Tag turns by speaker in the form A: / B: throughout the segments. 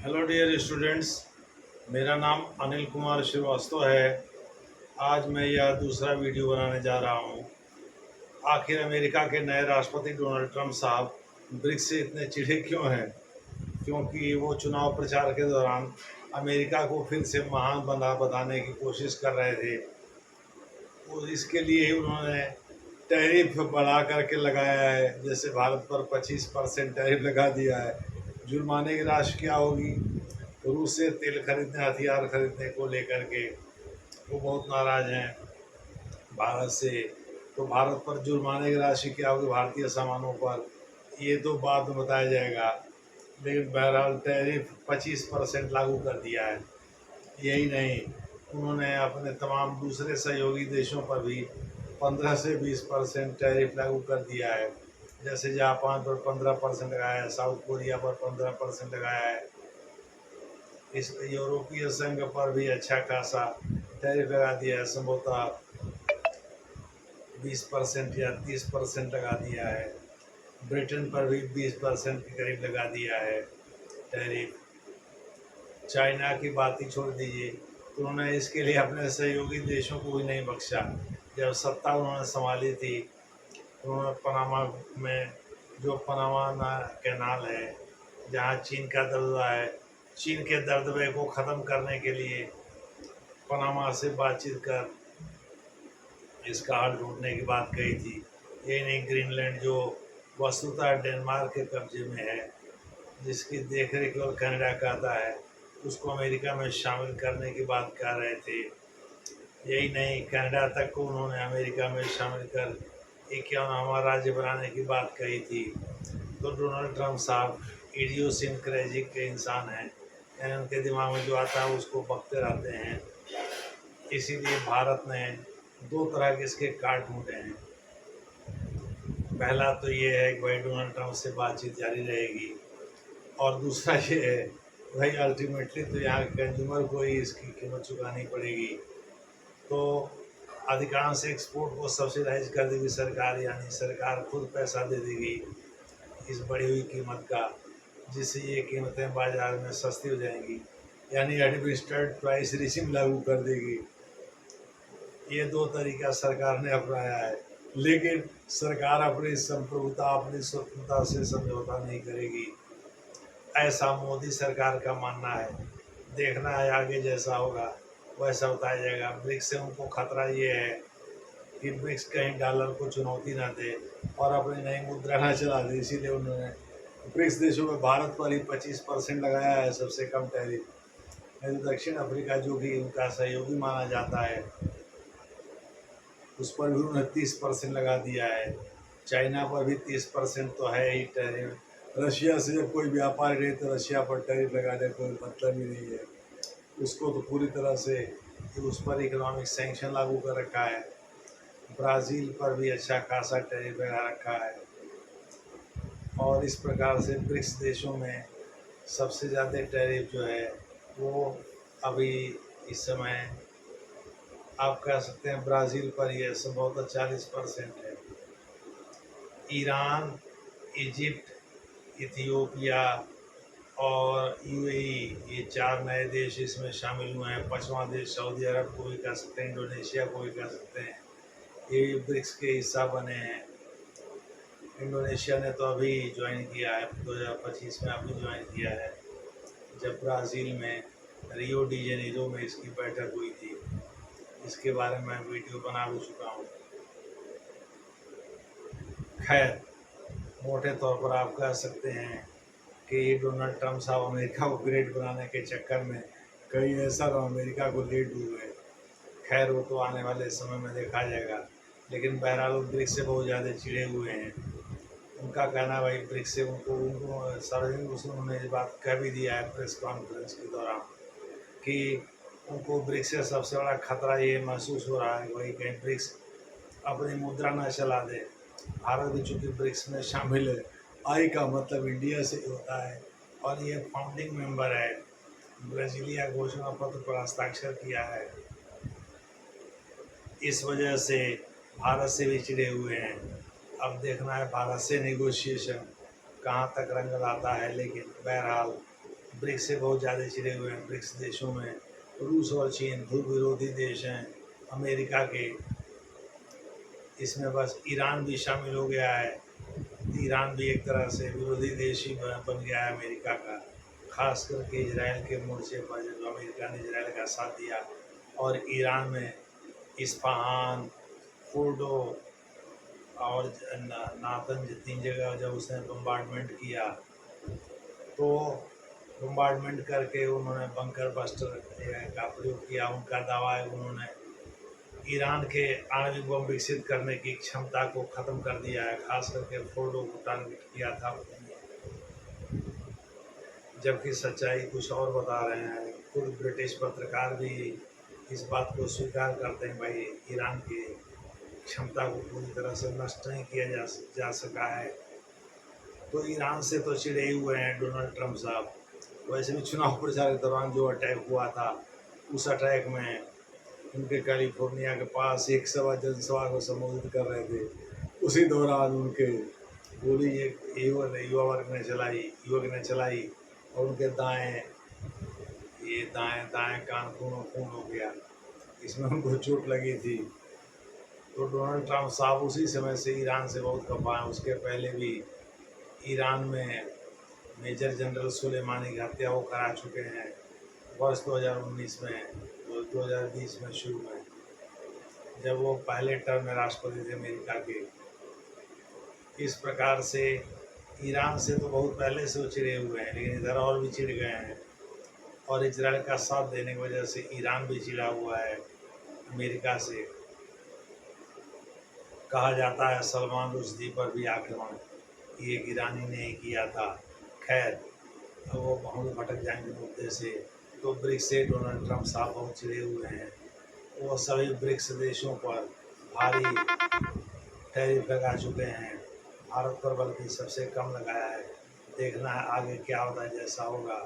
A: Hello dear students. मेरा नाम अनिल कुमार श्रीवास्तव है। आज मैं यह दूसरा वीडियो बनाने जा रहा हूँ। आखिर अमेरिका के नए राष्ट्रपति डोनाल्ड ट्रंप साहब ब्रिक्स से इतने चिढ़े क्यों हैं? क्योंकि वो चुनाव प्रचार के दौरान अमेरिका को फिर से महान बताने की कोशिश कर रहे थे। और इसके लिए ही उन्होंने टैरिफ बढ़ा करके लगाया है। जैसे भारत पर 25% टैरिफ लगा दिया है। जुर्माने की राशि क्या होगी? रूस से तेल खरीदने, हथियार खरीदने को लेकर के वो बहुत नाराज़ हैं भारत से। तो भारत पर जुर्माने की राशि क्या होगी भारतीय सामानों पर, ये तो बाद में बताया जाएगा। लेकिन बहरहाल टैरिफ 25% लागू कर दिया है। यही नहीं, उन्होंने अपने तमाम दूसरे सहयोगी देशों पर भी 15 से 20% टैरिफ लागू कर दिया है। जैसे जापान पर 15% लगाया है, साउथ कोरिया पर 15% लगाया है। इस यूरोपीय संघ पर भी अच्छा खासा टैरिफ लगा दिया है, संभवतः 20% या 30% लगा दिया है। ब्रिटेन पर भी 20% के करीब लगा दिया है टैरिफ। चाइना की बात ही छोड़ दीजिए, तो उन्होंने इसके लिए अपने सहयोगी देशों को भी नहीं बख्शा। जब सत्ता उन्होंने संभाली थी, उन्होंने पनामा में, जो पनामा कैनाल है जहाँ चीन का दबदबा है, चीन के दबदबे को ख़त्म करने के लिए पनामा से बातचीत कर इसका हल ढूंढने की बात कही थी। यही नहीं, ग्रीनलैंड जो वस्तुतः डेनमार्क के कब्जे में है, जिसकी देखरेख केवल कनाडा करता है, उसको अमेरिका में शामिल करने की बात कर रहे थे। यही नहीं, कनाडा तक को उन्होंने अमेरिका में शामिल कर इक्यावनवां राज्य बनाने की बात कही थी। तो डोनाल्ड ट्रंप साहब इडियोसिंक्रेटिक के इंसान हैं, यानी उनके दिमाग में जो आता है उसको बकते रहते हैं। इसीलिए भारत ने दो तरह के इसके कार्ड ढूंढे हैं। पहला तो ये है कि भाई डोनाल्ड ट्रंप से बातचीत जारी रहेगी, और दूसरा ये है भाई अल्टीमेटली तो यहाँ के कंज्यूमर को ही इसकी कीमत चुकानी पड़ेगी। तो अधिकांश एक्सपोर्ट को सब्सिडाइज कर देगी सरकार, यानी सरकार खुद पैसा दे देगी इस बढ़ी हुई कीमत का, जिससे ये कीमतें बाज़ार में सस्ती हो जाएंगी, यानी एडमिनिस्ट्रेटेड प्राइस रिजिम लागू कर देगी। ये दो तरीका सरकार ने अपनाया है, लेकिन सरकार अपनी संप्रभुता, अपनी स्वतंत्रता से समझौता नहीं करेगी, ऐसा मोदी सरकार का मानना है। देखना है आगे जैसा होगा वैसा बताया जाएगा। ब्रिक्स से उनको खतरा ये है कि ब्रिक्स कहीं डॉलर को चुनौती ना दे और अपनी नई मुद्रा ना चला दे। इसीलिए उन्होंने ब्रिक्स देशों में भारत पर ही 25% लगाया है, सबसे कम टैरिफ। नहीं तो दक्षिण अफ्रीका, जो कि उनका सहयोगी माना जाता है, उस पर भी उन्होंने 30% लगा दिया है। चाइना पर भी 30% तो है ही टैरिफ। रशिया से जब कोई व्यापार नहीं तो रशिया पर टैरिफ लगाने का कोई मतलब ही नहीं है। उसको तो पूरी तरह से उस पर इकोनॉमिक सैंक्शन लागू कर रखा है। ब्राज़ील पर भी अच्छा खासा टैरिफ लगा रखा है। और इस प्रकार से ब्रिक्स देशों में सबसे ज़्यादा टैरिफ जो है वो अभी इस समय आप कह सकते हैं ब्राज़ील पर ही है, संभवतः 40% है। ईरान, इजिप्ट, इथियोपिया और यूएई, ये चार नए देश इसमें शामिल हुए हैं। पांचवा देश सऊदी अरब को भी कह सकते हैं, इंडोनेशिया को भी कह सकते हैं, ये भी ब्रिक्स के हिस्सा बने हैं। इंडोनेशिया ने तो अभी ज्वाइन किया है, 2025 में अभी ज्वाइन किया है, जब ब्राज़ील में रियो डी जेनेरो में इसकी बैठक हुई थी। इसके बारे में मैं वीडियो बना भी चुका हूँ। खैर, मोटे तौर पर आप कह सकते हैं कि डोनाल्ड ट्रंप साहब अमेरिका को ग्रेट बनाने के चक्कर में कहीं ऐसा ना अमेरिका को ले डूबे। खैर, वो तो आने वाले समय में देखा जाएगा। लेकिन बहरहाल ब्रिक्स से बहुत ज़्यादा चिढ़े हुए हैं। उनका कहना है भाई ब्रिक्स से उनको उनको सार्वजनिक रूप से उन्होंने ये बात कह भी दिया है प्रेस कॉन्फ्रेंस के दौरान कि उनको ब्रिक्स से सबसे बड़ा खतरा ये महसूस हो रहा है कि भाई कहीं ब्रिक्स अपनी मुद्रा न चला दे। भारत भी चूँकि ब्रिक्स में शामिल है, आई का मतलब इंडिया से ही होता है, और ये फाउंडिंग मेंबर है। ब्राज़ीलिया घोषणा पत्र पर हस्ताक्षर किया है। इस वजह से भारत से भी चिढ़े हुए हैं। अब देखना है भारत से नेगोशिएशन कहाँ तक रंग लाता है। लेकिन बहरहाल ब्रिक्स से बहुत ज़्यादा चिड़े हुए हैं। ब्रिक्स देशों में रूस और चीन दो विरोधी देश हैं अमेरिका के। इसमें बस ईरान भी शामिल हो गया है। ईरान भी एक तरह से विरोधी देश ही बन गया है अमेरिका का। खास करके इजराइल के मोर्चे पर जब अमेरिका ने इजराइल का साथ दिया और ईरान में इस्फहान, फोर्डो और नातंज 3 जगह जब उसने बम्बार्डमेंट किया तो बम्बार्डमेंट करके उन्होंने बंकर बस्टर का प्रयोग किया। उनका दावा है उन्होंने ईरान के आणविक बम विकसित करने की क्षमता को ख़त्म कर दिया है, खास करके फोर्डो को टारगेट किया था। जबकि सच्चाई कुछ और बता रहे हैं। खुद ब्रिटिश पत्रकार भी इस बात को स्वीकार करते हैं, भाई ईरान की क्षमता को पूरी तरह से नष्ट नहीं किया जा सका है। तो ईरान से तो चिड़े ही हुए हैं डोनाल्ड ट्रंप साहब। वैसे भी चुनाव प्रचार के दौरान जो अटैक हुआ था, उस अटैक में उनके कैलिफोर्निया के पास एक जनसभा को संबोधित कर रहे थे, उसी दौरान उनके गोली एक युवक ने चलाई और उनके दाएं कान खून हो गया। इसमें उनको चोट लगी थी। तो डोनाल्ड ट्रंप साहब उसी समय से ईरान से बहुत खफा हैं। उसके पहले भी ईरान में मेजर जनरल सुलेमानी की हत्या वो करा चुके हैं वर्ष 2019 में, 2020 में शुरू में, जब वो पहले टर्म में राष्ट्रपति थे अमेरिका के। इस प्रकार से ईरान से तो बहुत पहले से वो चिड़े हुए हैं, लेकिन इधर और भी चिढ़ गए हैं। और इजराइल का साथ देने की वजह से ईरान भी चिढ़ा हुआ है अमेरिका से। कहा जाता है सलमान रुश्दी पर भी आक्रमण एक ईरानी ने ही किया था। खैर, अब वो बहुत भटक जाएंगे मुद्दे से। तो ब्रिक्स से डोनाल्ड ट्रंप साहब बहुत चिड़े हुए हैं। वो सभी ब्रिक्स देशों पर भारी टैरिफ लगा चुके हैं। भारत पर बल्कि सबसे कम लगाया है। देखना है आगे क्या होता है, जैसा होगा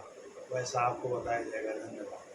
A: वैसा आपको बताया जाएगा। धन्यवाद।